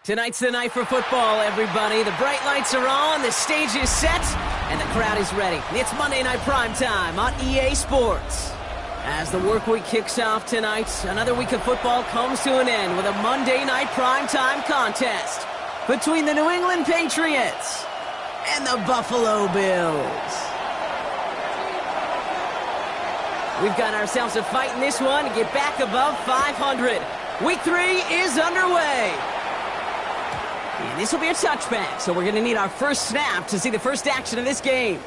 Tonight's the night for football, everybody. The bright lights are on, the stage is set, and the crowd is ready. It's Monday Night Primetime on EA Sports. As the work week kicks off tonight, another week of football comes to an end with a Monday Night Primetime contest between the New England Patriots and the Buffalo Bills. We've got ourselves a fight in this one to get back above 500. Week 3 is underway. And this will be a touchback, so we're going to need our first snap to see the first action of this game.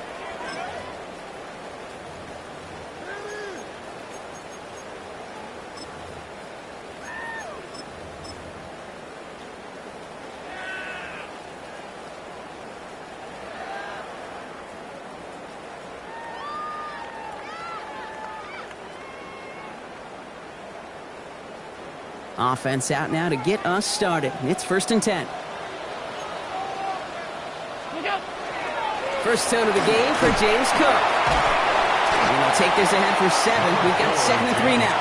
Offense out now to get us started. It's 1st and 10. First tone of the game for James Cook. And they'll take this ahead for 7. We've got 2nd and 3 now.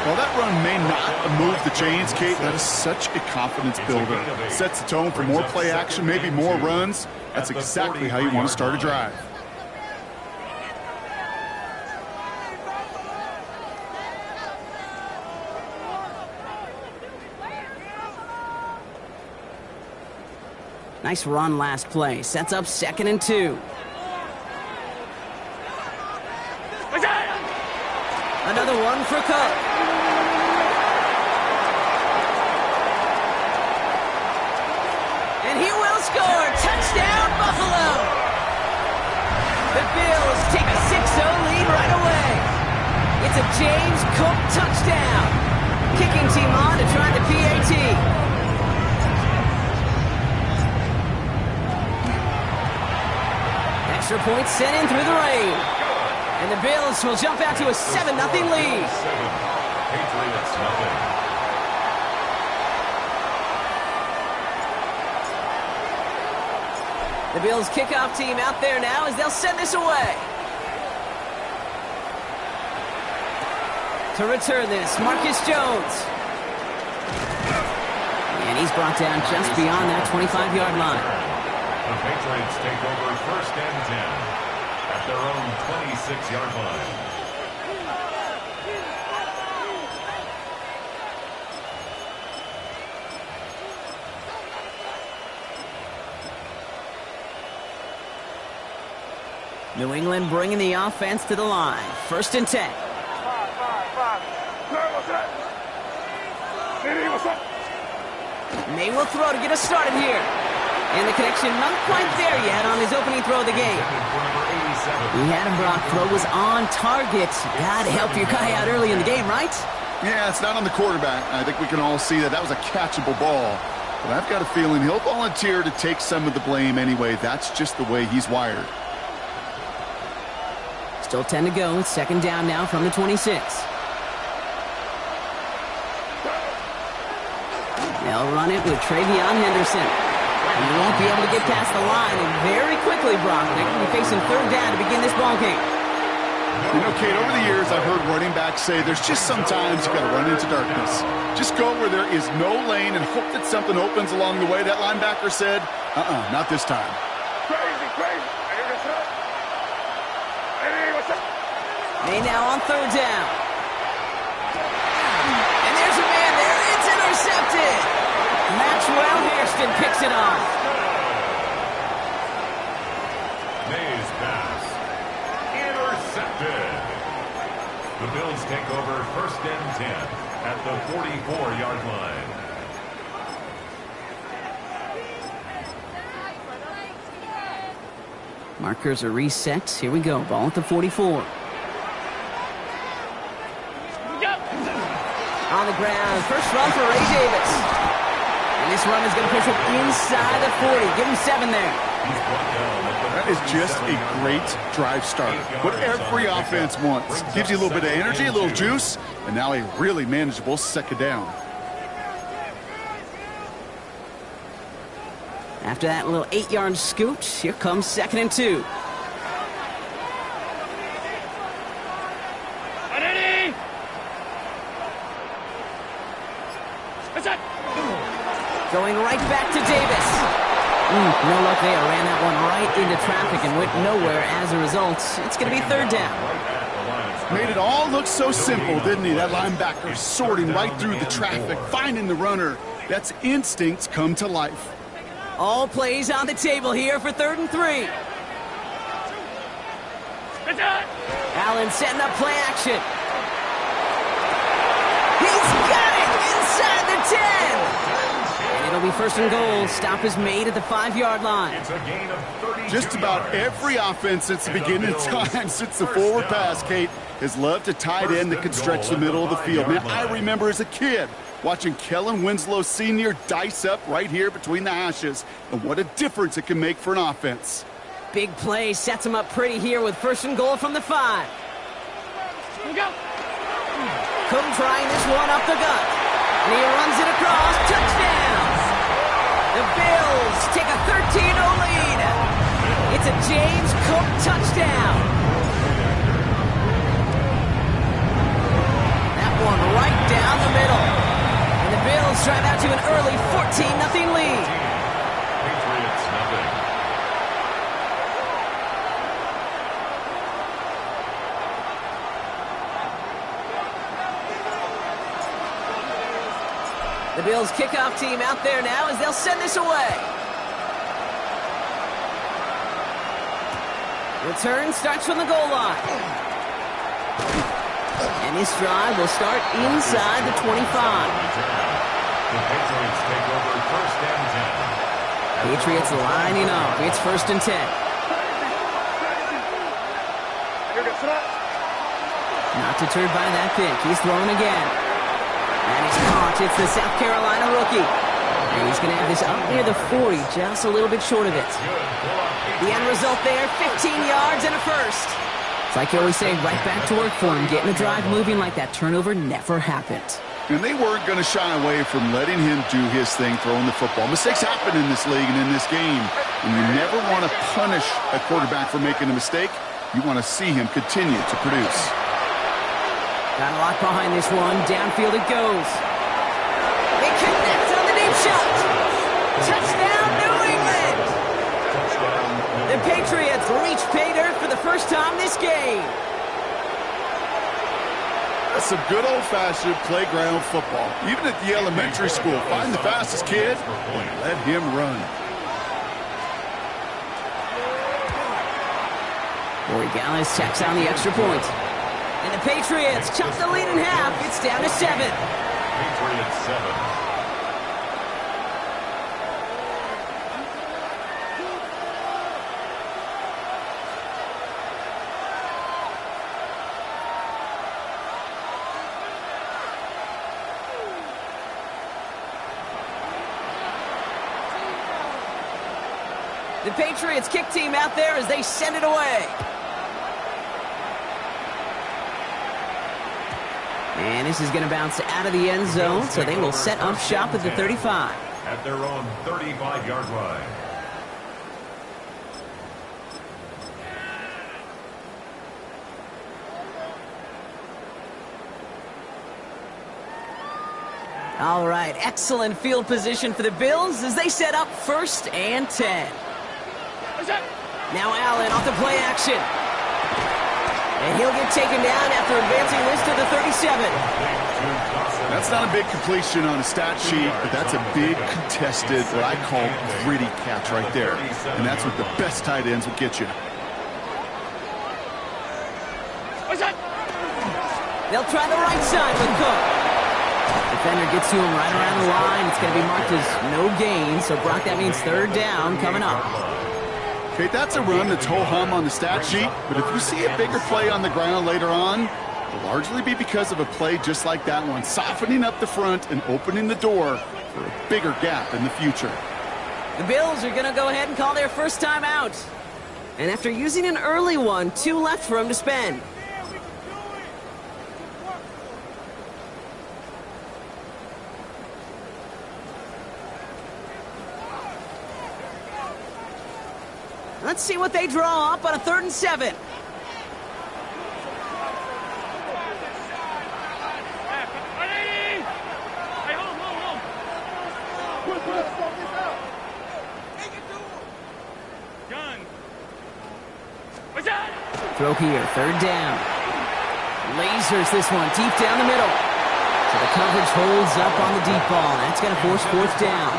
Well, that run may not move the chains, Kate. That is such a confidence builder. Sets the tone for more play action, maybe more runs. That's exactly how you want to start a drive. Nice run last play. Sets up 2nd and 2. Another one for Cook. And he will score. Touchdown, Buffalo. The Bills take a 6-0 lead right away. It's a James Cook touchdown. Kicking team on to try the PAT. Extra points sent in through the rain. And the Bills will jump out to a 7-0 lead. Patriots nothing. The Bills kickoff team out there now as they'll send this away. To return this, Marcus Jones. And he's brought down just beyond that 25-yard line. The Patriots take over 1st and 10 at their own 26-yard line. New England bringing the offense to the line. 1st and 10. May will throw to get us started here. And the connection not quite there yet on his opening throw of the game. He had him, Brock. Throw was on target. Got to help your guy out early in the game, right? Yeah, it's not on the quarterback. I think we can all see that was a catchable ball. But I've got a feeling he'll volunteer to take some of the blame anyway. That's just the way he's wired. Still 10 to go. 2nd down now from the 26. They'll run it with Travion Henderson. He won't be able to get past the line, and very quickly, Brock, they will be facing 3rd down to begin this ball game. You know, Kate, over the years, I've heard running backs say there's just sometimes you've got to run into darkness. Just go where there is no lane and hope that something opens along the way. That linebacker said, not this time. May now on 3rd down. And there's a man there. It's intercepted. Maxwell Hairston picks it off. May's pass. Intercepted. The Bills take over 1st and 10 at the 44-yard line. Markers are reset. Here we go. Ball at the 44. On the ground. First run for Ray Davis. And this run is going to push him inside the 40. Give him 7 there. That is just a great drive starter. What every offense wants. Gives you a little bit of energy, a little juice, and now a really manageable 2nd down. After that little 8-yard scoot, here comes 2nd and 2. Going right back to Davis. No luck there. Ran that one right into traffic and went nowhere as a result. It's going to be third down. Made it all look so simple, didn't he? That linebacker sorting right through the traffic, finding the runner. That's instincts come to life. All plays on the table here for 3rd and 3. Allen setting up play action. He's got it inside the 10. And it'll be 1st and goal. Stop is made at the 5-yard line. It's a gain of 32 Just about every offense since the beginning of time, since the forward pass, Kate, has loved a tight end that can stretch the middle of the field. Man, I remember as a kid watching Kellen Winslow Sr. dice up right here between the hashes. And what a difference it can make for an offense. Big play sets him up pretty here with 1st and goal from the 5. Here we go. Cooke trying this one up the gut. And he runs it across. Touchdown! The Bills take a 13-0 lead. It's a James Cooke touchdown. That one right down the middle. And the Bills drive out to an early 14-0 lead. Patriots nothing. The Bills kickoff team out there now as they'll send this away. Return starts from the goal line. And this drive will start inside the 25. The Patriots take over 1st and 10. Patriots lining up. It's 1st and 10. Not deterred by that pick. He's throwing again. And he's caught. It's the South Carolina rookie. And he's going to have this up near the 40, just a little bit short of it. The end result there, 15 yards and a 1st. It's like you always say, right back to work for him. Getting the drive moving like that turnover never happened. And they weren't going to shy away from letting him do his thing, throwing the football. Mistakes happen in this league and in this game. And you never want to punish a quarterback for making a mistake. You want to see him continue to produce. Got a lot behind this one. Downfield it goes. They connect on the deep shot. Touchdown, New England! The Patriots reach pay dirt for the first time this game. That's some good old-fashioned playground football. Even at the elementary school, find the fastest kid and let him run. Corey Gallis checks on the extra point. And the Patriots chop the lead in half. It's down to 7. Patriots 7. The Patriots kick team out there as they send it away. And this is going to bounce out of the end zone, so they will set up shop at the 35. At their own 35-yard line. All right, excellent field position for the Bills as they set up 1st and 10. Now Allen off the play action. And he'll get taken down after advancing this to the 37. That's not a big completion on a stat sheet, but that's a big contested, what I call gritty catch right there. And that's what the best tight ends will get you. They'll try the right side with Cooke. Defender gets to him right around the line. It's going to be marked as no gain, so Brock, that means 3rd down coming up. Okay, that's a run that's ho-hum on the stat sheet, but if you see a bigger play on the ground later on, it'll largely be because of a play just like that one, softening up the front and opening the door for a bigger gap in the future. The Bills are going to go ahead and call their first time out. And after using an early one, 2 left for him to spend. Let's see what they draw up on a 3rd and 7. Throw here, third down. Lasers this one deep down the middle. So the coverage holds up on the deep ball. That's going to force fourth down.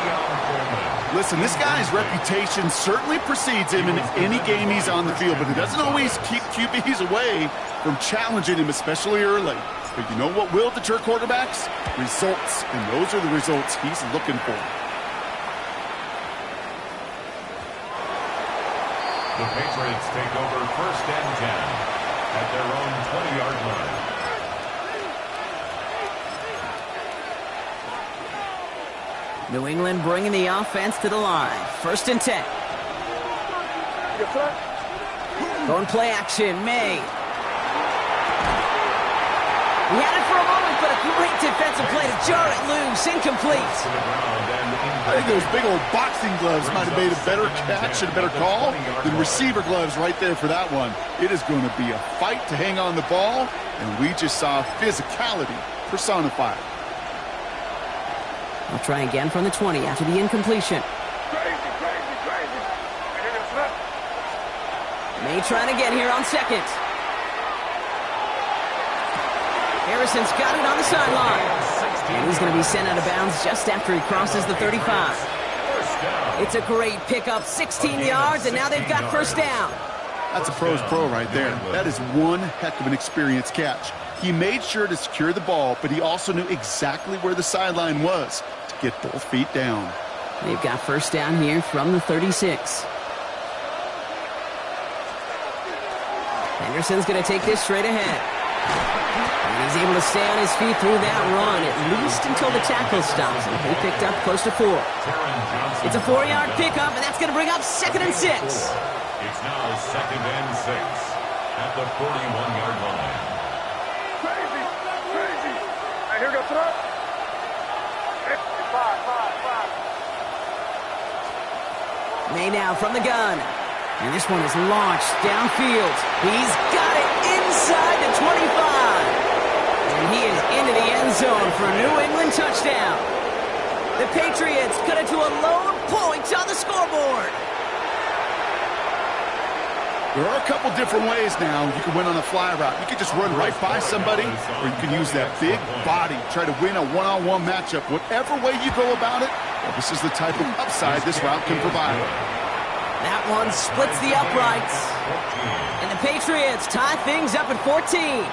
Listen, this guy's reputation certainly precedes him in any game he's on the field, but it doesn't always keep QBs away from challenging him, especially early. But you know what will deter quarterbacks? Results, and those are the results he's looking for. The Patriots take over first and 10 at their own 20-yard line. New England bringing the offense to the line. First and 10. Going play action, May. He had it for a moment, but a great defensive play to jar it loose. Incomplete. I think those big old boxing gloves might have made a better catch and a better call than receiver gloves right there for that one. It is going to be a fight to hang on the ball, and we just saw physicality personified. I'll try again from the 20 after the incompletion. May trying to get here on second. Harrison's got it on the sideline. And he's going to be sent out of bounds just after he crosses the 35. It's a great pickup, 16 yards, and now they've got first down. That's a pro's pro right there. That is one heck of an experienced catch. He made sure to secure the ball, but he also knew exactly where the sideline was to get both feet down. They've got first down here from the 36. Henderson's going to take this straight ahead. And he's able to stay on his feet through that run, at least until the tackle stops him. He picked up close to 4. It's a 4-yard pickup, and that's going to bring up second and 6. It's now second and 6 at the 41-yard line. Crazy. Right, here we go, throw. 5. May now from the gun. And this one is launched downfield. He's got it inside the 25. And he is into the end zone for a New England touchdown. The Patriots cut it to a lone point on the scoreboard. There are a couple different ways now you can win on a fly route. You can just run right by somebody, or you can use that big body, try to win a one-on-one matchup. Whatever way you go about it, well, this is the type of upside this route can provide. That one splits the uprights. And the Patriots tie things up at 14.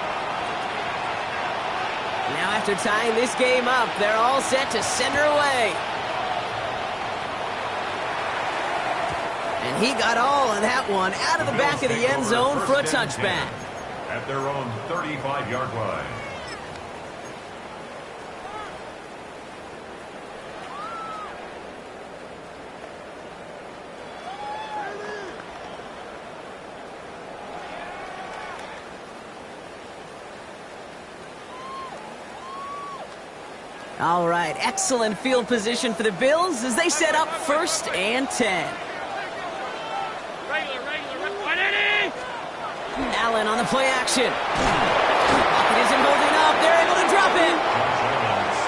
Now after tying this game up, they're all set to send her away. And he got all of that one out of the back of the end zone for a touchback. At their own 35-yard line. All right, excellent field position for the Bills as they set up first and 10. Allen on the play action. Pocket isn't holding up. They're able to drop it.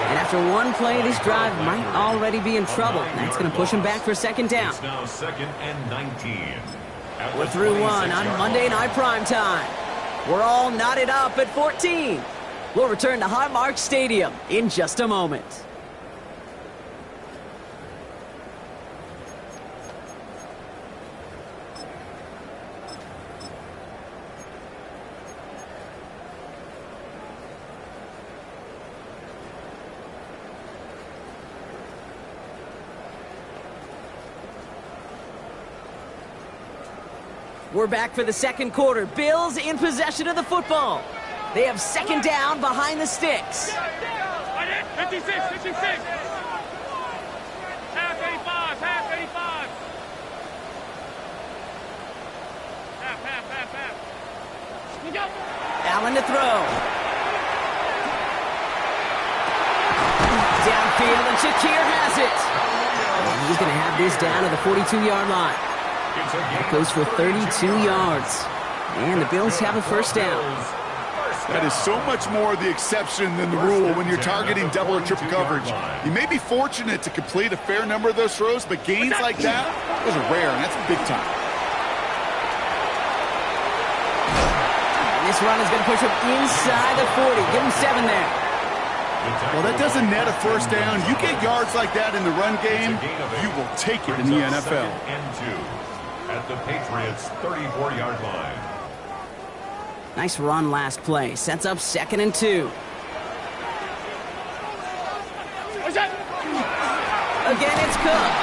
And after one play, this drive might already be in trouble. That's going to push him back for second down. It's now second and 19. We're through one on Monday Night Primetime. We're all knotted up at 14. We'll return to Highmark Stadium in just a moment. We're back for the second quarter. Bills in possession of the football. They have second down behind the sticks. 56. Half 85. Half. Allen to throw. Downfield, and Shakir has it. And he's going to have this down to the 42-yard line. That goes for 32 yards. And the Bills have a first down. That is so much more the exception than the rule when you're targeting double or triple coverage. You may be fortunate to complete a fair number of those throws, but gains like that, those are rare, and that's big time. This run is going to push him inside the 40. Give him 7 there. Well, that doesn't net a first down. You get yards like that in the run game, you will take it in the NFL. And 2 at the Patriots' 34-yard line. Nice run last play. Sets up 2nd and 2. Again, it's Cook.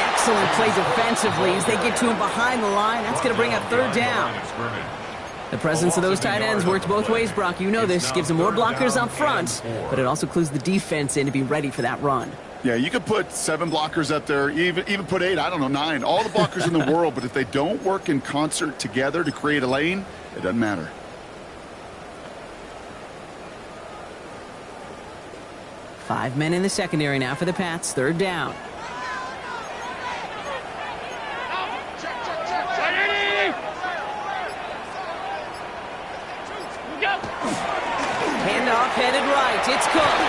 Excellent plays offensively as they get to him behind the line. That's going to bring up 3rd down. The presence of those tight ends works both ways, Brock. You know this. Gives them more blockers up front, but it also clues the defense in to be ready for that run. Yeah, you could put 7 blockers up there, even put 8, I don't know, 9. All the blockers in the world, but if they don't work in concert together to create a lane, it doesn't matter. Five men in the secondary now for the Pats. 3rd down. Handoff headed right. It's Cook.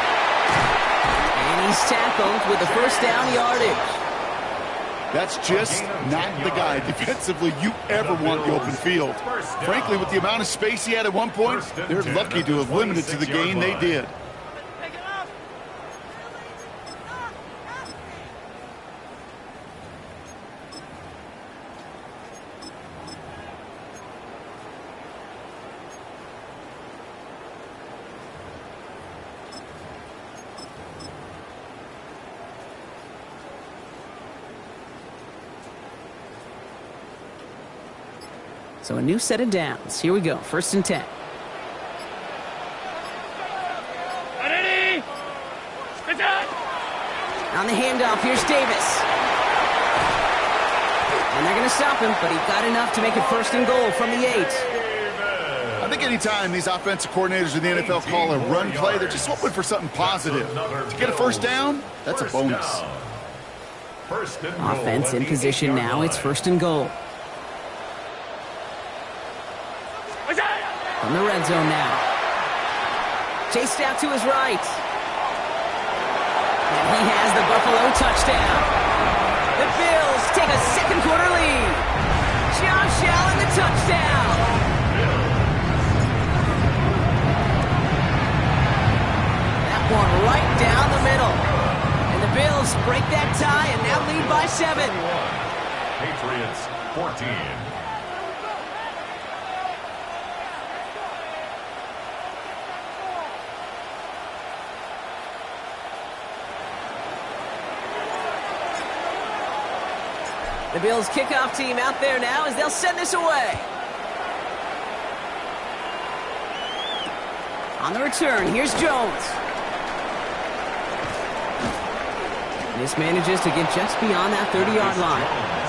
And he's tackled with the 1st down yardage. That's just not the guy defensively you ever want in the open field. Frankly, with the amount of space he had at one point, they're lucky to have limited to the gain they did. So a new set of downs. Here we go. 1st and 10. On the handoff, here's Davis. And they're going to stop him, but he got enough to make it 1st and goal from the 8. I think anytime these offensive coordinators in the NFL call a run play, they're just hoping for something positive. To get a 1st down, that's a bonus. Offense in position now. It's 1st and goal. From the red zone now. Chased out to his right. And he has the Buffalo touchdown. The Bills take a 2nd quarter lead. Josh Allen the touchdown. That one right down the middle. And the Bills break that tie and now lead by 7. Patriots 14. The Bills kickoff team out there now as they'll send this away. On the return, here's Jones. This manages to get just beyond that 30-yard line.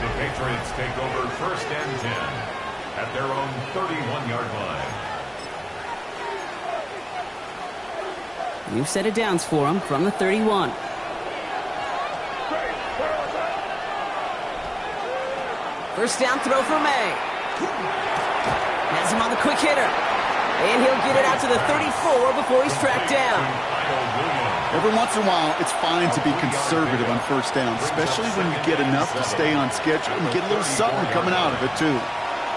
The Patriots take over 1st and 10 at their own 31-yard line. New set of downs for him from the 31. First down throw for May. Has him on the quick hitter. And he'll get it out to the 34 before he's tracked down. Every once in a while, it's fine to be conservative on 1st down, especially when you get enough to stay on schedule and get a little something coming out of it, too.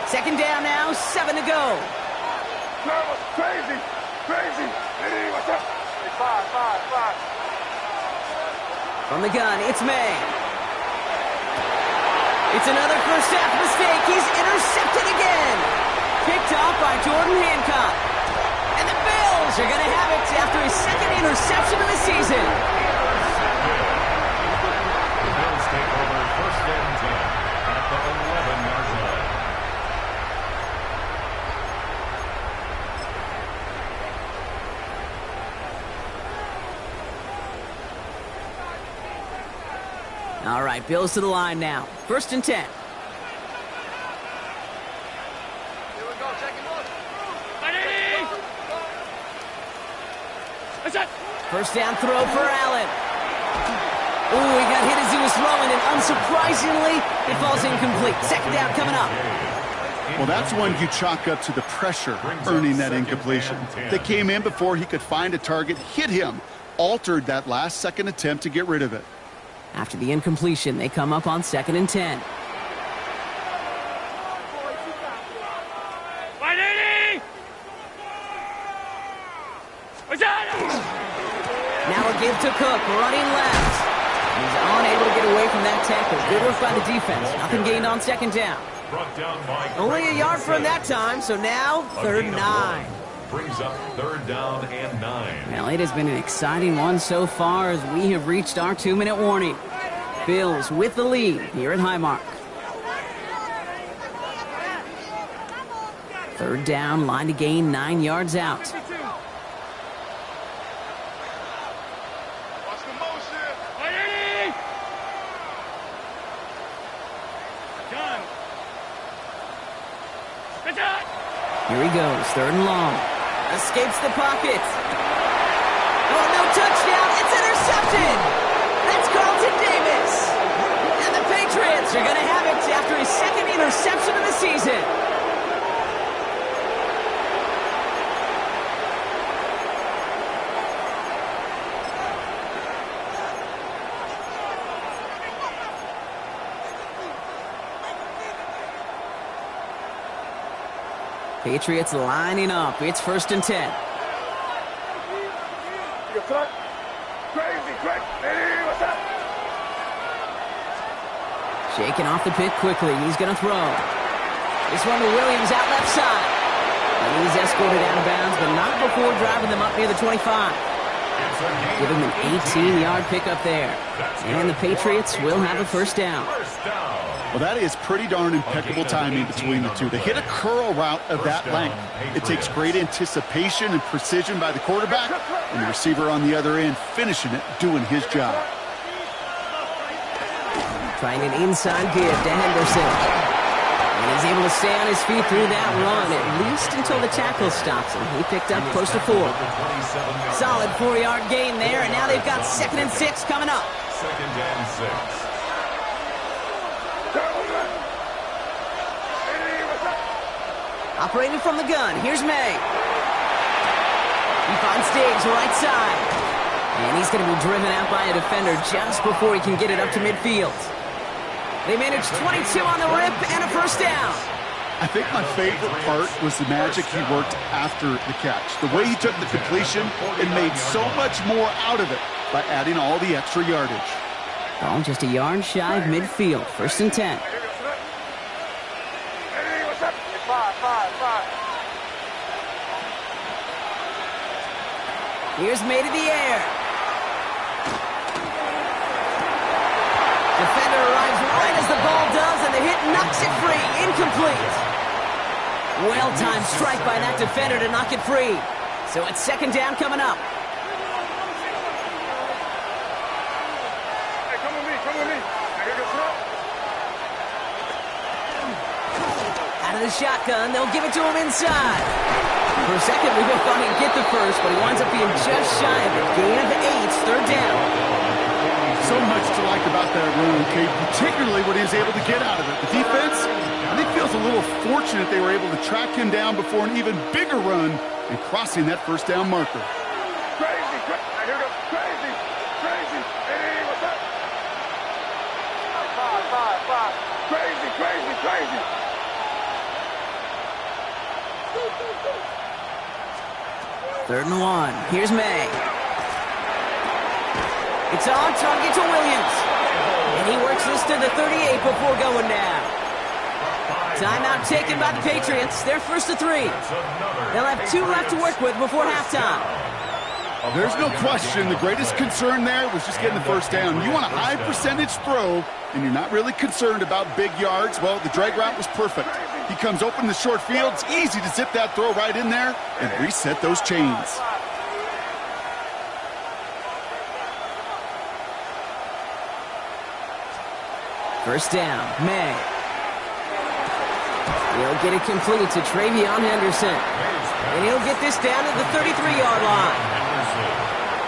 2nd down now, 7 to go. That was crazy. Crazy. Hey, what's up? Hey, five. From the gun, it's May. It's another first half mistake. He's intercepted again. Picked off by Jordan Hancock. And the Bills are going to have it after his 2nd interception of the season. The Bills take over 1st and 10 at the 11-yard line. All right, Bills to the line now. 1st and 10. First down throw for Allen. Ooh, he got hit as he was throwing, and unsurprisingly, it falls incomplete. Second down coming up. Well, that's one you chalk up to the pressure earning that incompletion. They came in before he could find a target, hit him, altered that last-second attempt to get rid of it. After the incompletion, they come up on 2nd and 10. Now a give to Cook, running left. He's unable to get away from that tackle. Good work by the defense. Nothing gained on 2nd down. Only a yard from that time, so now 3rd and 9. Brings up 3rd down and 9. Well, it has been an exciting one so far as we have reached our 2-minute warning. Bills with the lead here at Highmark. 3rd down, line to gain 9 yards out. Here he goes, 3rd and long. Escapes the pocket. Oh, no touchdown. It's intercepted. That's Carlton Davis. And the Patriots are going to have it after his 2nd interception of the season. Patriots lining up. It's 1st and 10. Shaking off the pick quickly. He's going to throw. This one to Williams out left side. And he's escorted out of bounds, but not before driving them up near the 25. Give him an 18-yard pickup there. And the Patriots will have a 1st down. Well, that is pretty darn impeccable timing between the two. They hit a curl route of that length. It takes great anticipation and precision by the quarterback, and the receiver on the other end finishing it, doing his job. Trying an inside give to Henderson. And he's able to stay on his feet through that run, at least until the tackle stops him. He picked up close to 4. Solid 4-yard gain there, and now they've got 2nd and 6 coming up. 2nd and 6. Operating from the gun, here's May. He finds Diggs, right side. And he's going to be driven out by a defender just before he can get it up to midfield. They managed 22 on the rip and a 1st down. I think my favorite part was the magic he worked after the catch. The way he took the completion and made so much more out of it by adding all the extra yardage. Ball just a yard shy of midfield, 1st and 10. Here's May to the air. Defender arrives right as the ball does, and the hit knocks it free. Incomplete. Well-timed strike by that defender to knock it free. So it's 2nd down coming up. Hey, come with me, come with me. Out of the shotgun, they'll give it to him inside. For a second, we both thought he'd get the first, but he winds up being just shy of it. Gain of 8, 3rd down. So much to like about that run, Kate, particularly what he was able to get out of it. The defense, I think, feels a little fortunate they were able to track him down before an even bigger run and crossing that 1st down marker. Crazy, here goes crazy, crazy. Hey, what's up? 5. Crazy, crazy, crazy. Third and 1. Here's May. It's on target to Williams. And he works this to the 38 before going down. Timeout taken by the Patriots. They're 1st to 3. They'll have 2 left to work with before halftime. There's no question the greatest concern there was just getting the 1st down. You want a high percentage throw, and you're not really concerned about big yards. Well, the drag route was perfect. He comes open in the short field. It's easy to zip that throw right in there and reset those chains. First down, May. He'll get it complete to Travion Henderson. And he'll get this down to the 33-yard line.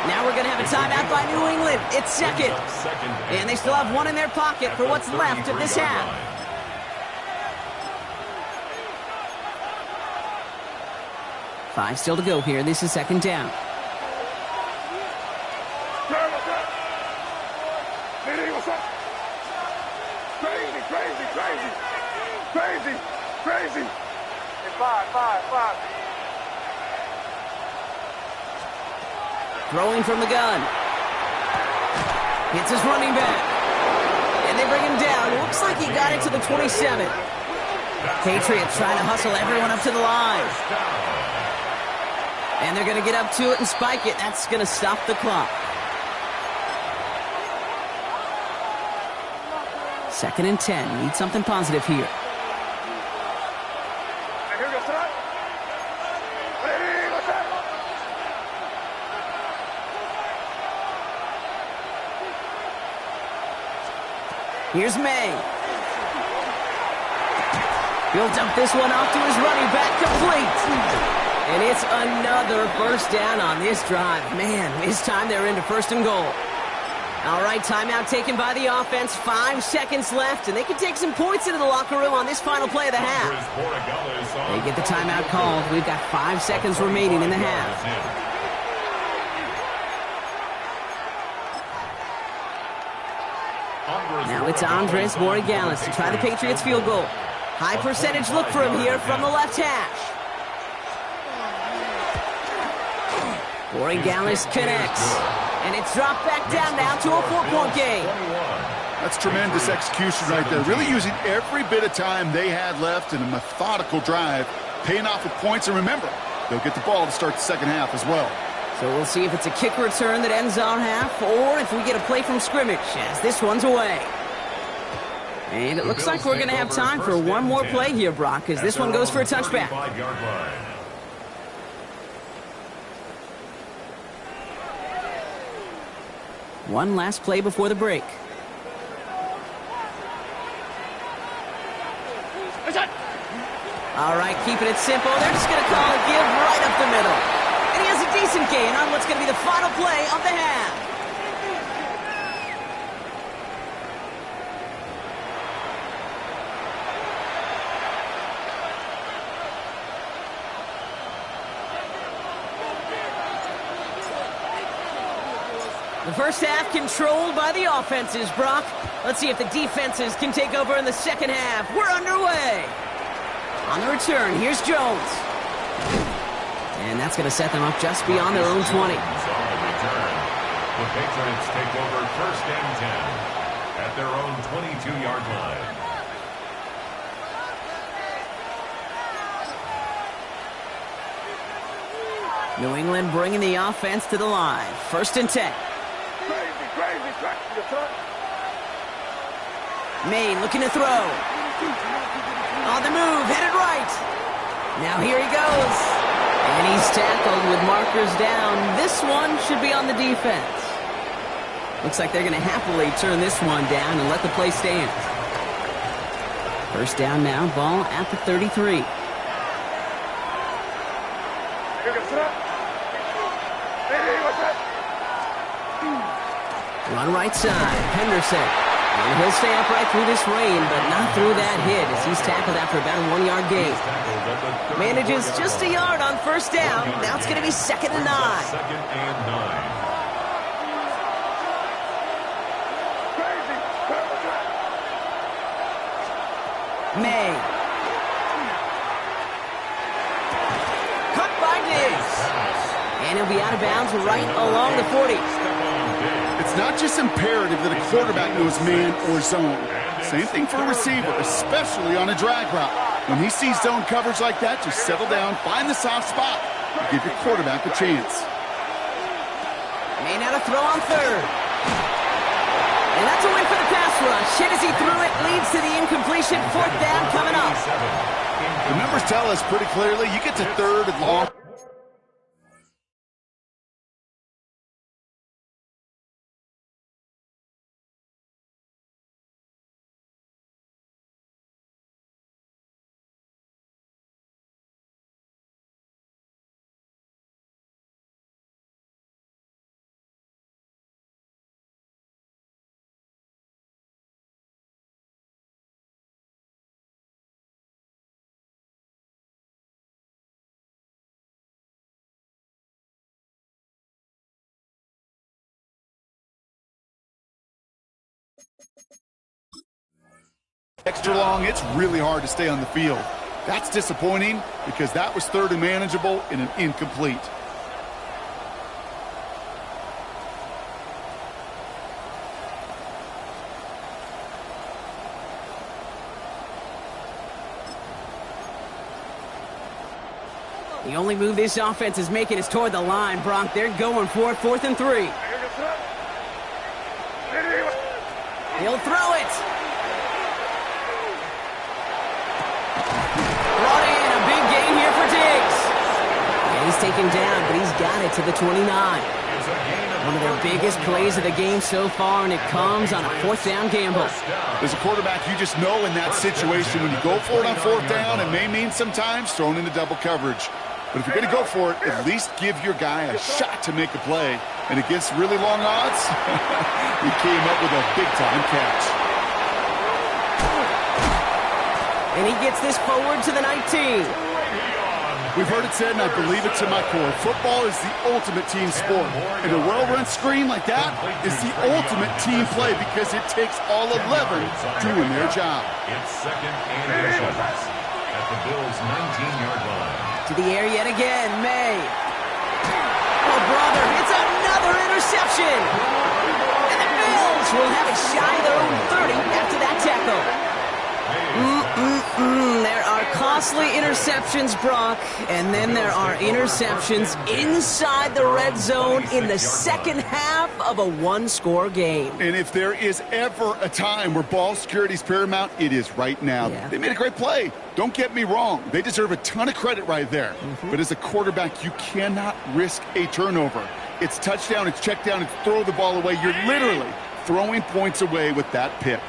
Now we're going to have a timeout by New England. It's second. And they still have one in their pocket for what's left of this half. Five still to go here. This is second down. Crazy. Five. Throwing from the gun. Hits his running back. And they bring him down. Looks like he got it to the 27. Patriots trying to hustle everyone up to the line. And they're going to get up to it and spike it. That's going to stop the clock. Second and 10. Need something positive here. Here's May. He'll dump this one off to his running back, complete. And it's another first down on this drive. Man, this time they're into first and goal. All right, timeout taken by the offense. 5 seconds left, and they can take some points into the locker room on this final play of the half. They get the timeout called. We've got 5 seconds remaining in the half. Now it's Andres Borregales to try the Patriots field goal. High percentage look for him here from the left hash. Borregales connects. And it's dropped back down now to a 4-point game. That's tremendous execution right there. Really using every bit of time they had left in a methodical drive, paying off with points. And remember, they'll get the ball to start the second half as well. So we'll see if it's a kick return that ends our half or if we get a play from scrimmage as this one's away. And it looks like we're going to have time for one more play here, Brock, as this one goes for a touchback. One last play before the break. All right, keeping it simple. They're just going to call a give right up the middle. And he has a decent gain on what's going to be the final play of the half. The first half controlled by the offenses, Brock. Let's see if the defenses can take over in the second half. We're underway. On the return, here's Jones. And that's going to set them up just beyond their own 20. On the return, the Patriots take over first and 10 at their own 22-yard line. New England bringing the offense to the line. First and 10. May looking to throw. On the move, headed right. Now here he goes. And he's tackled with markers down. This one should be on the defense. Looks like they're going to happily turn this one down and let the play stand. First down now, ball at the 33. Run right side, Henderson. And he'll stay upright through this rain, but not through that hit as he's tackled after about a 1-yard gain. Manages just a yard on first down. Now it's going to be second and 9. Second and 9. May. Cut by Diggs. And he'll be out of bounds right along the 40. It's not just imperative that a quarterback knows man or zone. Same thing for a receiver, especially on a drag route. When he sees zone coverage like that, just settle down, find the soft spot, and give your quarterback a chance. May now to throw on third. And that's a win for the pass rush. Hit as he threw it, leads to the incompletion. Fourth down coming up. The numbers tell us pretty clearly, you get to third and long. Extra long, it's really hard to stay on the field. That's disappointing because that was third and manageable in an incomplete. The only move this offense is making is toward the line, Bronk. They're going for it, 4th and 3. He'll throw it. Brought in a big gain here for Diggs. Yeah, he's taken down, but he's got it to the 29. One of their biggest plays of the game so far, and it comes on a 4th down gamble. As a quarterback, you just know in that situation, when you go for it on 4th down, it may mean sometimes thrown into double coverage. But if you're going to go for it, at least give your guy a shot to make a play. And against really long odds, he came up with a big-time catch. And he gets this forward to the 19. We've heard it said, and I believe it to my core, football is the ultimate team sport. And a well-run screen like that is the ultimate team play because it takes all 11 doing their job. It's 2nd and inches at the Bills' 19-yard line. To the air yet again, May. Oh, brother, it's another interception. And the Bills will have it shy of their own 30 after that tackle. There are costly interceptions, Brock, and then there are interceptions inside the red zone in the second half of a one-score game. And if there is ever a time where ball security is paramount, it is right now. Yeah. They made a great play. Don't get me wrong. They deserve a ton of credit right there. But as a quarterback, you cannot risk a turnover. It's touchdown, it's check down, it's throw the ball away. You're literally throwing points away with that pick.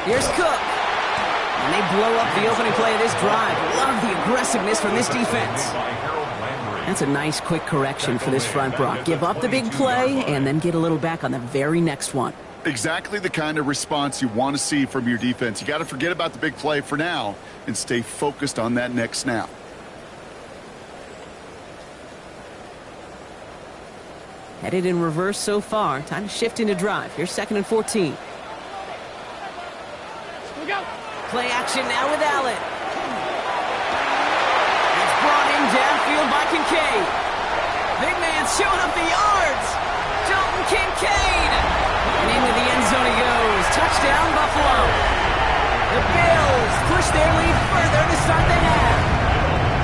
Here's Cook. And they blow up the opening play of this drive. Love the aggressiveness from this defense. That's a nice, quick correction for this front, Brock. Give up the big play and then get a little back on the very next one. Exactly the kind of response you want to see from your defense. You got to forget about the big play for now and stay focused on that next snap. Headed in reverse so far. Time to shift into drive. Here's 2nd and 14. Play action now with Allen. It's brought in downfield by Kincaid. Big man showing up the yards. Dalton Kincaid. And into the end zone he goes. Touchdown, Buffalo. The Bills push their lead further to start the half.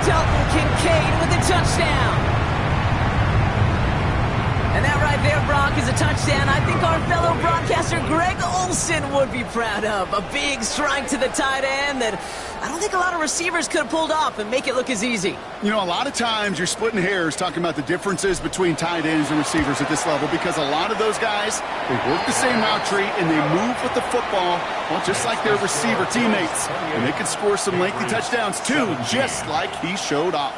Dalton Kincaid with the touchdown. And that right there, Brock, is a touchdown I think our fellow broadcaster Greg Olsen would be proud of. A big strike to the tight end that I don't think a lot of receivers could have pulled off and make it look as easy. You know, a lot of times you're splitting hairs talking about the differences between tight ends and receivers at this level because a lot of those guys, they work the same route tree and they move with the football, well, just like their receiver teammates. And they can score some lengthy touchdowns too, just like he showed off.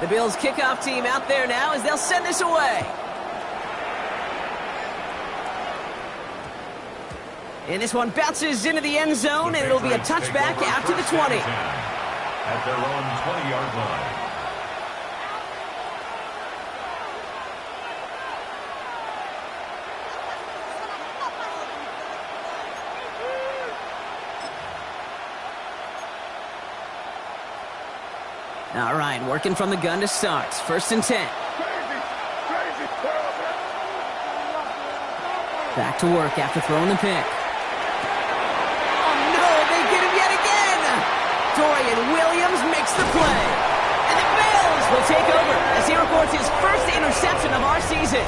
The Bills kickoff team out there now as they'll send this away. And this one bounces into the end zone, and it'll be a touchback out to the 20. At their own 20-yard line. All right, working from the gun to start. 1st and 10. Back to work after throwing the pick. Oh, no, they get him yet again. Dorian Williams makes the play. And the Bills will take over as he records his first interception of our season.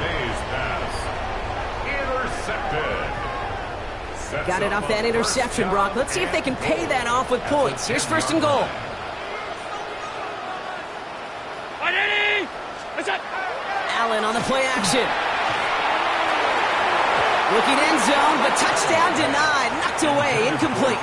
Mays pass. Intercepted. Got it off that interception, Brock. Let's see if they can pay that off with points. Here's 1st and goal. Allen on the play action. Looking end zone, but touchdown denied. Knocked knocked away, incomplete.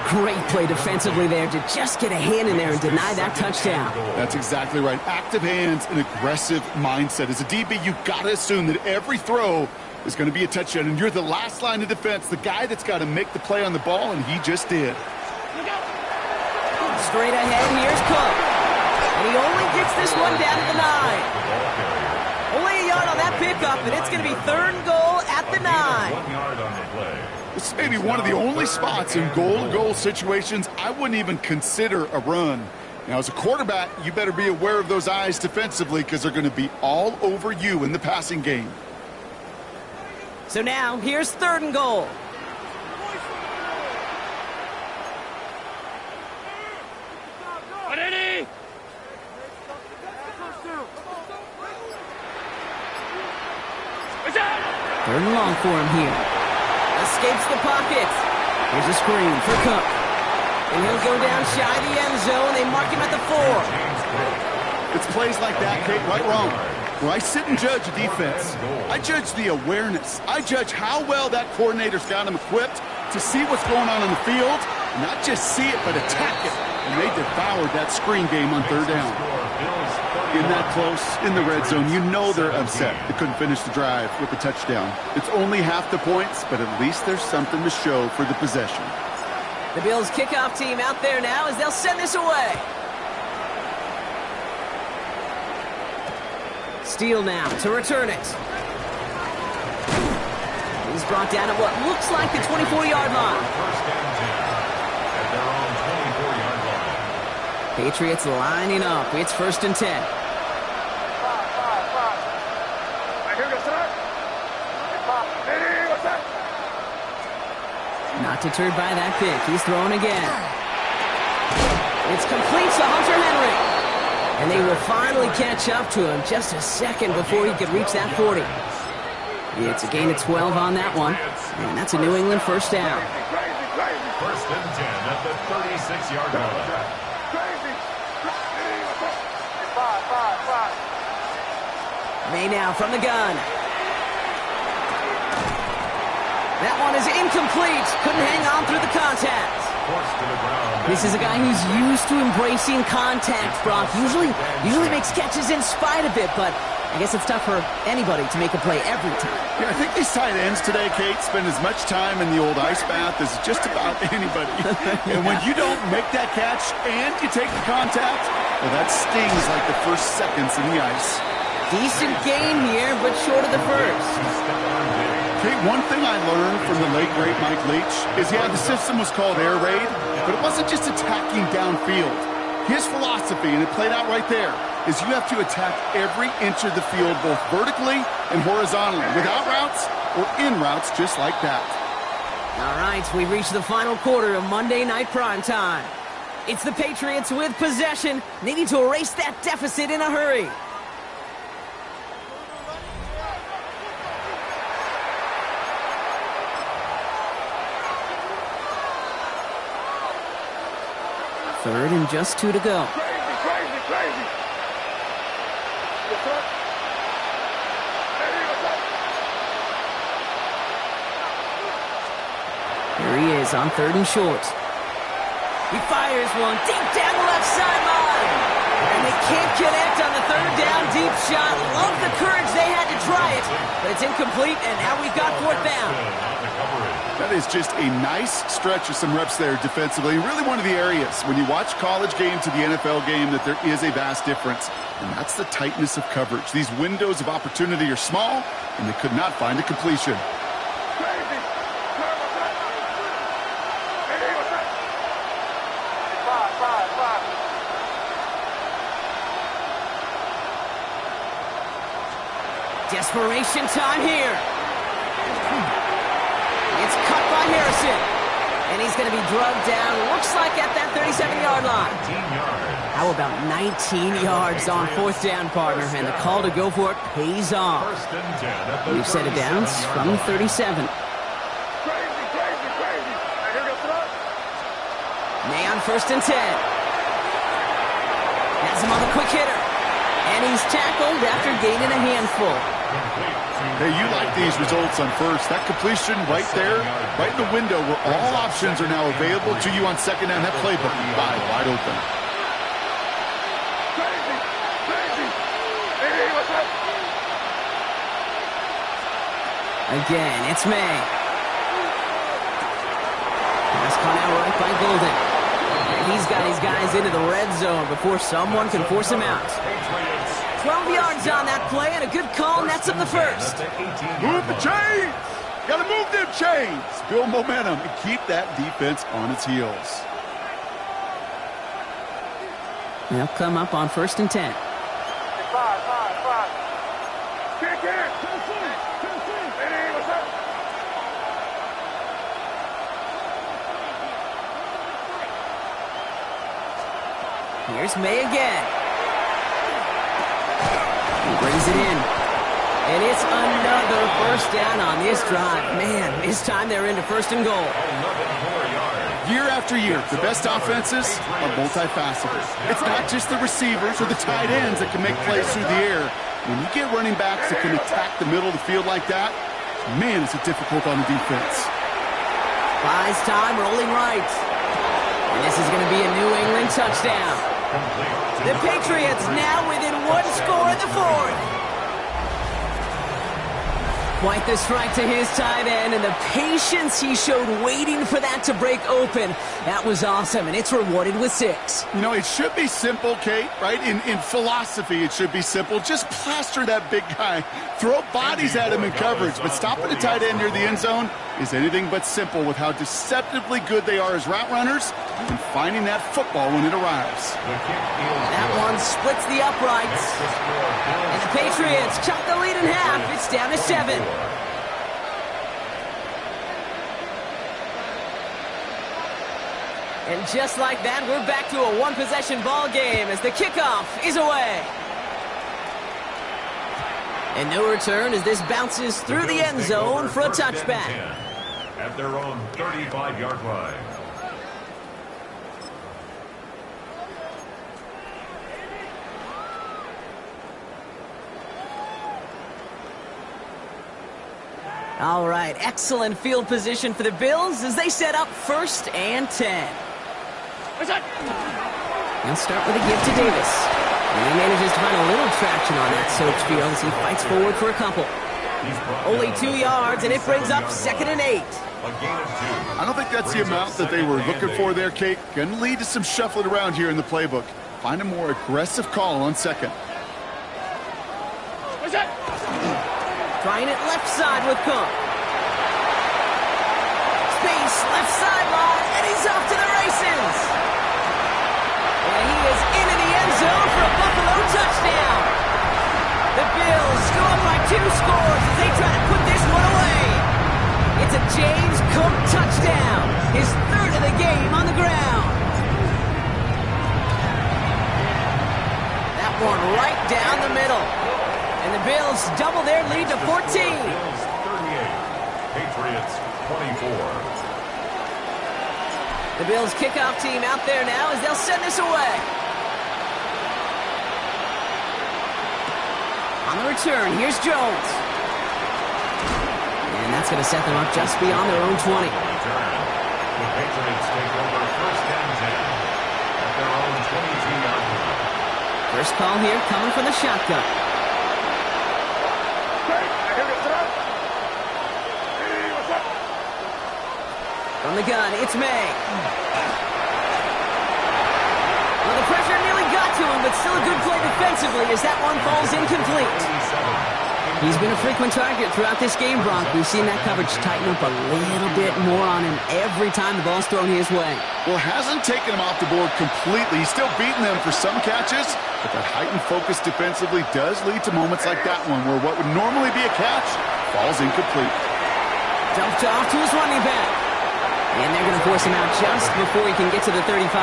Great play defensively there to just get a hand in there and deny that touchdown. That's exactly right. Active hands and aggressive mindset. As a DB, you've got to assume that every throw is going to be a touchdown, and you're the last line of defense, the guy that's got to make the play on the ball, and he just did. Straight ahead, here's Cook. And he only gets this one down to the 9. Only a yard on that pickup, and it's going to be 3rd and goal at the 9. This may be one of the only spots in goal-to-goal situations I wouldn't even consider a run. Now, as a quarterback, you better be aware of those eyes defensively because they're going to be all over you in the passing game. So now, here's 3rd and goal. Third and long for him here. Escapes the pocket. Here's a screen for Cook. And he'll go down shy of the end zone. They mark him at the 4. It's plays like that, Kate, right wrong. Where I sit and judge a defense, I judge the awareness. I judge how well that coordinator's got him equipped to see what's going on the field. Not just see it, but attack it. And they devoured that screen game on 3rd down. In that close, in the red zone, you know they're upset. They couldn't finish the drive with the touchdown. It's only half the points, but at least there's something to show for the possession. The Bills kickoff team out there now as they'll send this away. Steele now to return it. He's brought down at what looks like the 24-yard line. At their own 24-yard line. Patriots lining up. It's 1st and 10. Not deterred by that pick. He's throwing again. It's complete to Hunter Henry. And they will finally catch up to him just a second before he could reach that 40. It's a gain of 12 on that one. And that's a New England 1st down. 1st and 10 at the 36-yard line. May now from the gun. That one is incomplete. Couldn't hang on through the contact. This is a guy who's used to embracing contact, Brock. Usually makes catches in spite of it, but I guess it's tough for anybody to make a play every time. Yeah, I think these tight ends today, Kate, spend as much time in the old ice bath as just about anybody. And when you don't make that catch and you take the contact, well, that stings like the first seconds in the ice. Decent game here, but short of the first. Kate, one thing I learned from the late, great Mike Leach is, yeah, the system was called air raid, but it wasn't just attacking downfield. His philosophy, and it played out right there, is you have to attack every inch of the field, both vertically and horizontally, without routes or in routes just like that. All right, we've reached the final quarter of Monday Night Primetime. It's the Patriots with possession, needing to erase that deficit in a hurry. Third and just 2 to go. Crazy. Here he is on 3rd and short. He fires one deep down the left sideline. And they can't connect on the 3rd down deep shot. Love the courage they had to try it, but it's incomplete, and now we've got 4th down. That is just a nice stretch of some reps there defensively. Really one of the areas when you watch college game to the NFL game that there is a vast difference. And that's the tightness of coverage. These windows of opportunity are small, and they could not find a completion. Desperation time here. It's cut by Harrison. And he's going to be drugged down, looks like at that 37-yard line. How about 19 yards on 4th down, partner? And the call to go for it pays off. We've set it down from the 37. May on 1st and 10. Has him on the quick hitter. And he's tackled after gaining a handful. Hey, you like these results on first. That completion right there, right in the window where all options are now available to you on second down. That playbook wide open. Again, it's May. Pass caught out right by Golden. And he's got his guys into the red zone before someone can force him out. 12 yards on that play, and a good call nets up the first. Move the chains! Gotta move them chains! Build momentum and keep that defense on its heels. They'll come up on 1st and 10. 5. Kick it! Hey, what's up? Here's May again. He brings it in. And it's another first down on this drive. Man, this time they're into 1st and goal. Year after year, the best offenses are multifaceted. It's not just the receivers or the tight ends that can make plays through the air. When you get running backs that can attack the middle of the field like that, man, is it difficult on the defense. Buys time, rolling right. And this is going to be a New England touchdown. The Patriots now within 1 score in the 4th. Quite the strike to his tight end, and the patience he showed waiting for that to break open. That was awesome, and it's rewarded with 6. You know, it should be simple, Kate, right? In philosophy, it should be simple. Just plaster that big guy. Throw bodies at him in coverage, but stopping a tight end near the end zone is anything but simple with how deceptively good they are as route runners and finding that football when it arrives. That one splits the uprights. And the Patriots chop the lead in half. It's down to 7. And just like that, we're back to a one-possession ball game as the kickoff is away. And no return as this bounces through the end zone for a touchback. At their own 35-yard line. All right, excellent field position for the Bills as they set up 1st and 10. They'll start with a give to Davis. And he manages to find a little traction on that soaked field as he fights forward for a couple. Only 2 yards, and it brings up 2nd and 8. I don't think that's the amount that they were looking for there, Kate. Going to lead to some shuffling around here in the playbook. Find a more aggressive call on 2nd. Trying it left side with Cook. Space, left sideline, and he's off to the races. And he is into the end zone for a Buffalo touchdown. The Bills go up by 2 scores as they try to put this one away. It's a James Cook touchdown, his 3rd of the game on the ground. That one right down the middle. And the Bills double their lead to 14. Bills 38, Patriots 24. The Bills kickoff team out there now as they'll send this away. On the return, here's Jones. And that's going to set them up just beyond their own 20. The Patriots take over 1st and 10 at their own 22-yard line. First call here coming from the shotgun. From the gun, it's May. Well, the pressure nearly got to him, but still a good play defensively as that one falls incomplete. He's been a frequent target throughout this game, Bronk. We've seen that coverage tighten up a little bit more on him every time the ball's thrown his way. Well, hasn't taken him off the board completely. He's still beating them for some catches, but that heightened focus defensively does lead to moments like that one where what would normally be a catch falls incomplete. Dumped off to his running back. And they're going to force him out just before he can get to the 35.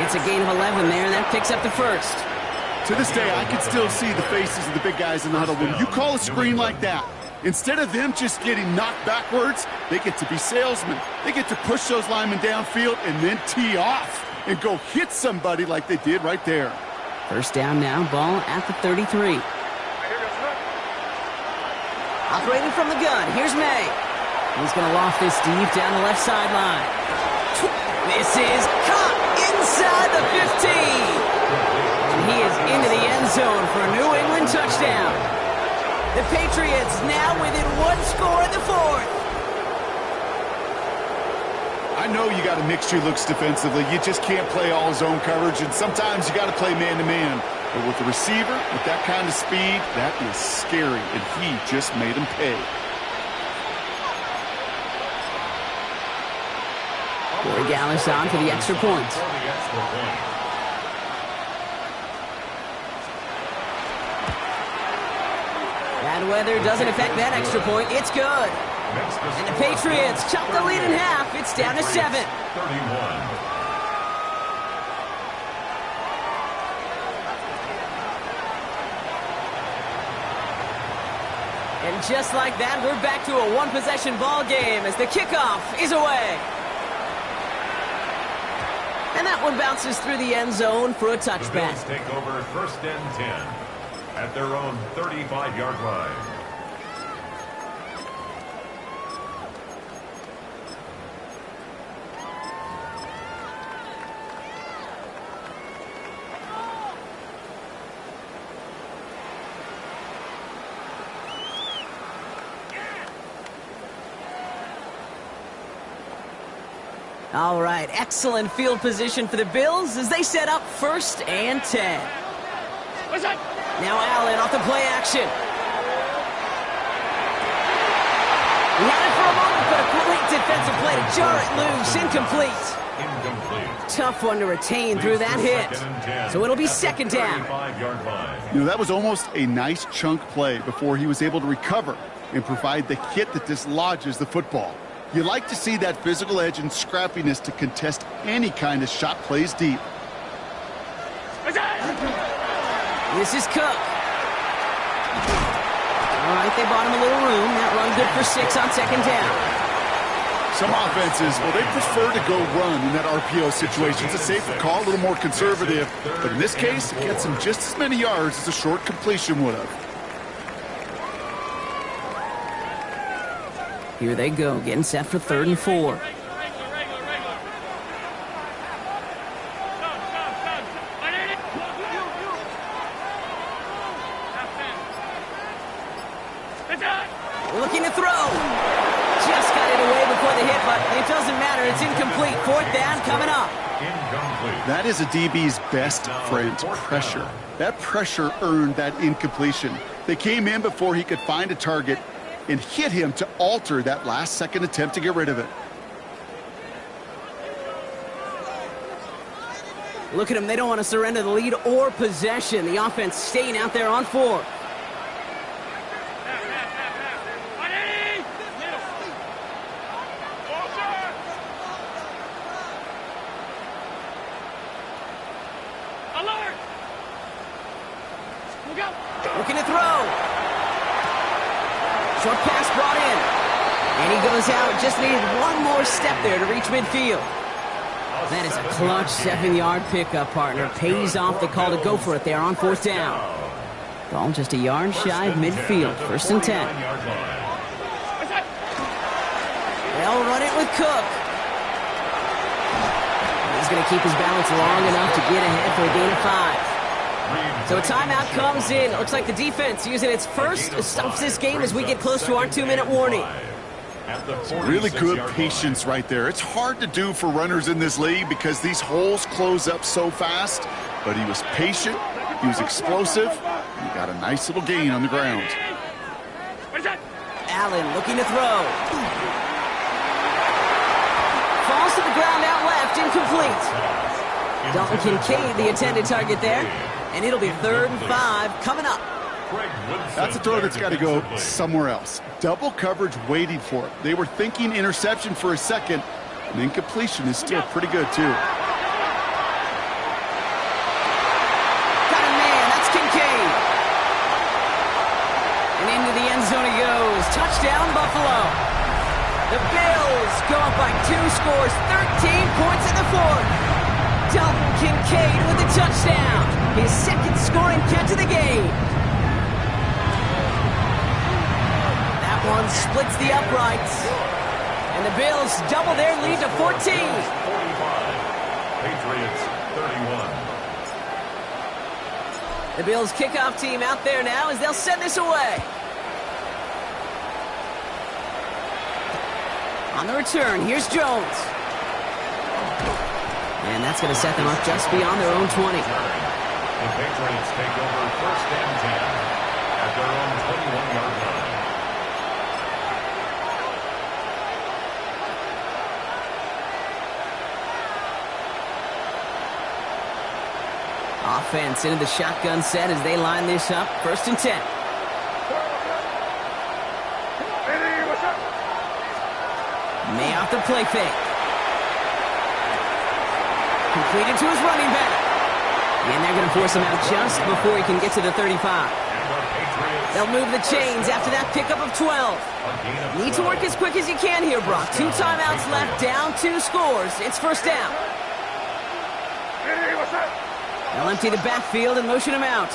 It's a gain of 11 there, and that picks up the 1st. To this day, I can still see the faces of the big guys in the huddle. When you call a screen like that, instead of them just getting knocked backwards, they get to be salesmen. They get to push those linemen downfield and then tee off and go hit somebody like they did right there. 1st down now, ball at the 33. Operating from the gun, here's May. He's going to loft this deep down the left sideline. This is caught inside the 15. And he is into the end zone for a New England touchdown. The Patriots now within one score in the fourth. I know you got to mix your looks defensively. You just can't play all zone coverage, and sometimes you got to play man-to-man. But with the receiver, with that kind of speed, that is scary, and he just made him pay. Corey Gallis on for the extra point. Bad weather doesn't affect that extra point. It's good. And the Patriots chop the lead in half. It's down to 7. 31. And just like that, we're back to a one-possession ball game as the kickoff is away. And that one bounces through the end zone for a touchback. The Bills take over first and 10 at their own 35-yard line. All right, excellent field position for the Bills as they set up first and 10. Now Allen off the play action. He had it for a moment, but a great defensive play to jar it loose. Incomplete. Tough one to retain through that hit. So it'll be second down. You know, that was almost a nice chunk play before he was able to recover and provide the hit that dislodges the football. You like to see that physical edge and scrappiness to contest any kind of shot plays deep. This is Cook. All right, they bought him a little room. That run good for 6 on second down. Some offenses, well, they prefer to go run in that RPO situation. It's a safer call, a little more conservative. But in this case, it gets him just as many yards as a short completion would have. Here they go, getting set for 3rd and 4. Looking to throw. Just got it away before the hit, but it doesn't matter. It's incomplete. 4th down coming up. That is a DB's best friend, pressure. That pressure earned that incompletion. They came in before he could find a target and hit him to alter that last-second attempt to get rid of it. Look at them. They don't want to surrender the lead or possession. The offense staying out there on 4. Looking to throw. Short pass brought in. And he goes out. Just needed one more step there to reach midfield. That is a clutch 7-yard pickup, partner. Pays off the call to go for it there on 4th down. Ball just a yard shy of midfield. 1st and 10. They'll run it with Cook. He's going to keep his balance long enough to get ahead for a gain of 5. So a timeout comes in. Looks like the defense using its first stops this game as we get close to our 2-minute warning. Really good patience right there. It's hard to do for runners in this league because these holes close up so fast. But he was patient. He was explosive. He got a nice little gain on the ground. Allen looking to throw. Falls to the ground out left, incomplete. Dalton Kincaid, the intended target there. And it'll be 3rd and 5 coming up. That's a throw that's got to go somewhere else. Double coverage waiting for it. They were thinking interception for a second. And incompletion is still pretty good, too. Got a man. That's Kincaid. And into the end zone he goes. Touchdown, Buffalo. The Bills go up by 2 scores. 13 points in the 4th. Dalton Kincaid with a touchdown. His 2nd scoring catch of the game. one splits the uprights. And the Bills double their lead to 14. 45. Patriots 31. The Bills kickoff team out there now as they'll send this away. On the return, here's Jones. And that's going to set them up just beyond their own 20. The Patriots take over first and 10 at their own 21-yard line. Offense into the shotgun set as they line this up. First and 10. May off the play fake. Completed to his running back. And they're going to force him out just before he can get to the 35. They'll move the chains after that pickup of 12. Need to work as quick as you can here, Brock. 2 timeouts left, down 2 scores. It's first down. They'll empty the backfield and motion him out.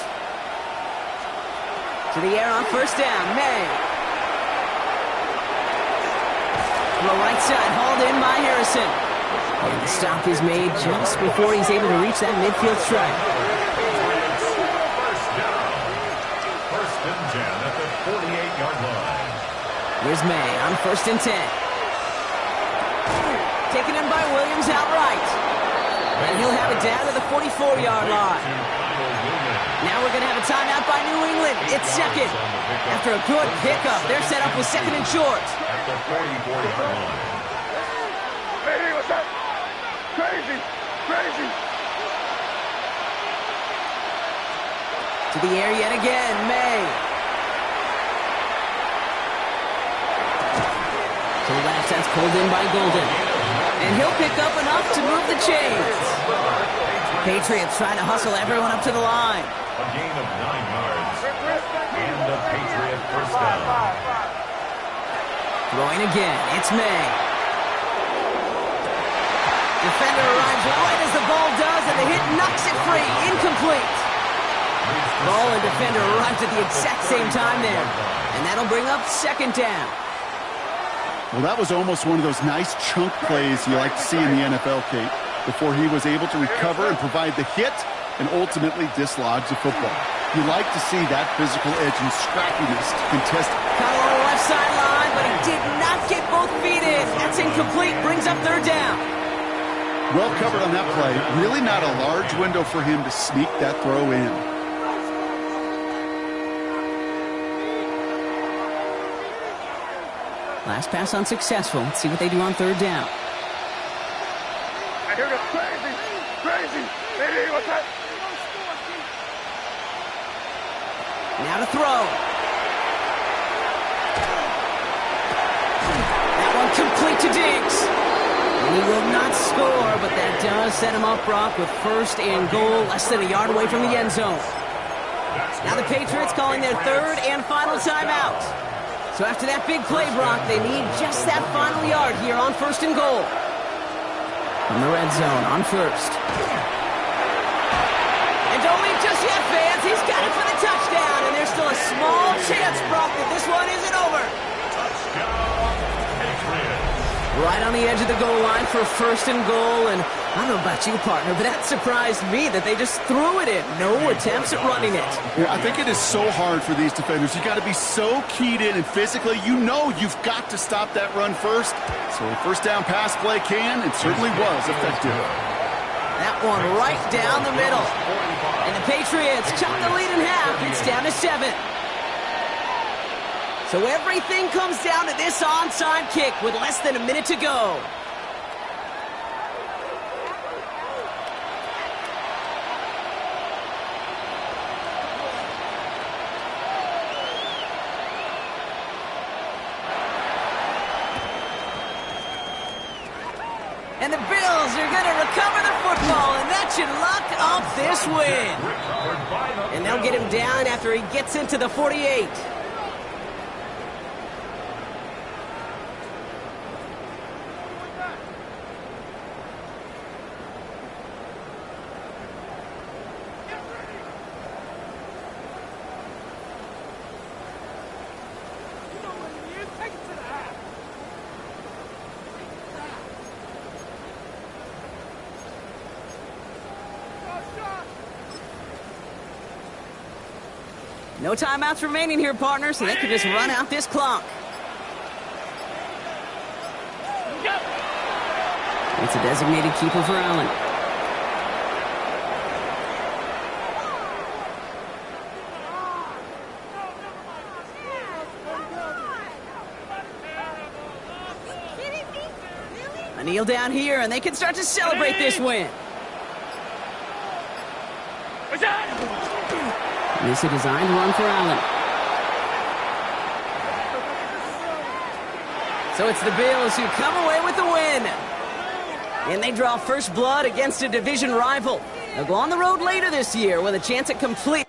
To the air on first down, May. Throw right side, hauled in by Harrison. And the stop is made just before he's able to reach that midfield strike. First down. First and 10 at the 48-yard line. Here's May on first and 10. Taken in by Williams outright. And he'll have it down to the 44-yard line. Now we're going to have a timeout by New England. It's second. After a good pickup, they're set up with second and short. At the 44-yard line. Hey, what's that? Crazy, crazy. To the air yet again, May. To the left, that's pulled in by Golden. And he'll pick up enough to move the chains. Patriots trying to hustle everyone up to the line. A gain of 9 yards. And a Patriot first down. Throwing again, it's May. Defender arrives right as the ball does, and the hit knocks it free. Incomplete. Ball and defender arrived at the exact same time there. And that'll bring up second down. Well, that was almost one of those nice chunk plays you like to see in the NFL, Kate, before he was able to recover and provide the hit and ultimately dislodge the football. You like to see that physical edge and scrappiness to contest. Caught on the left sideline, but he did not get both feet in. That's incomplete, brings up third down. Well covered on that play. Really not a large window for him to sneak that throw in. Last pass unsuccessful. Let's see what they do on third down. I hear the crazy, crazy. Hey, what's that? Now to throw. That one complete to Diggs. And he will not score, but that does set him up, Brock, with first and goal, less than a yard away from the end zone. Now the Patriots calling their third and final timeout. So after that big play, Brock, they need just that final yard here on first and goal. From the red zone on first. And don't leave just yet, fans. He's got it for the touchdown. And there's still a small chance, Brock, that this one isn't over. Touchdown, Patriots. Right on the edge of the goal line for first and goal. And I don't know about you, partner, but that surprised me that they just threw it in. No attempts at running it. Yeah, I think it is so hard for these defenders. You got to be so keyed in, and physically, you know you've got to stop that run first. So a first down pass play can, and certainly was effective. That one right down the middle. And the Patriots chop the lead in half. It's down to 7. So everything comes down to this onside kick with less than a minute to go. And the Bills are going to recover the football, and that should lock up this win. And they'll get him down after he gets into the 48. No timeouts remaining here, partner, so they can just run out this clock. It's a designated keeper for Allen. A kneel down here, and they can start to celebrate this win. This is a designed run for Allen. So it's the Bills who come away with the win. And they draw first blood against a division rival. They'll go on the road later this year with a chance at complete